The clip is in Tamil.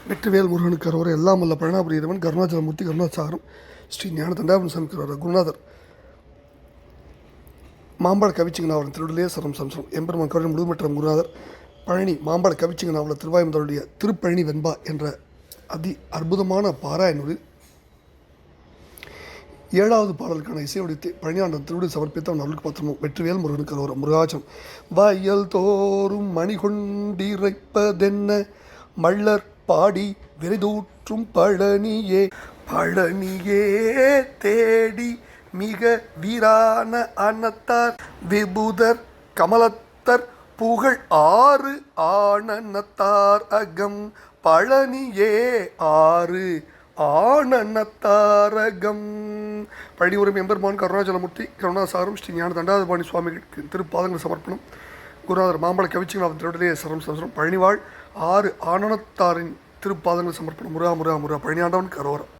வெற்றிவேல் முருகனுக்கு அரோர எல்லாம் வல்ல பழனாபுரி இறைவன் கருணாச்சலமூர்த்தி கருணாசாகரம் ஸ்ரீ ஞான தண்டாபுரம் சமைக்கிறார் குருநாதர் மாம்பழ கவிச்சிங்க நாவலன் திருடலே சரம் சம்சரம் எம்பெருமான் கருணை முழுமற்றம் குருநாதர் பழனி மாம்பழ கவிச்சிங்க நாவலர் திருவாயுமந்தருடைய திருப்பழனி வெண்பா என்ற அற்புதமான பாராயணூரில் 7வது பாடலுக்கான இசையொடித்து பழனியாண்டன் திருவிழி சமர்ப்பித்து அவன் அவளுக்கு பத்திரமும் வெற்றிவேல் முருகனுக்கு அரோர முருகாச்சலம் வயல் தோறும் மணிகொண்டிரைப்பதென்ன மள்ளர் பாடி விரைதூற்றும் பழனியே பழனியே தேடி மிக வீரான அன்னத்தார் விபுதர் கமலத்தர் புகழ் 6 ஆனனத்தார் அகம் பழனியே 6 ஆனனத்தாரகம் பழனி உரிமை எம்பெருமான் கருணாச்சலமூர்த்தி கருணாசாகரம் ஸ்ரீ ஞான தண்டாயுதபாணி சுவாமிகளுக்கு திருப்பாதங்கள் சமர்ப்பணம் குருநாதர் மாம்பழ கவிச்சிகள் அவன் திருடலே சரம் சம்சரம் பழனிவாழ் 6 ஆனனத்தாரின் திருப்பாதங்கள் சமர்ப்பணம் முருகா முருகா முருகா பழனியாண்டவனுக்கு அரோரம்.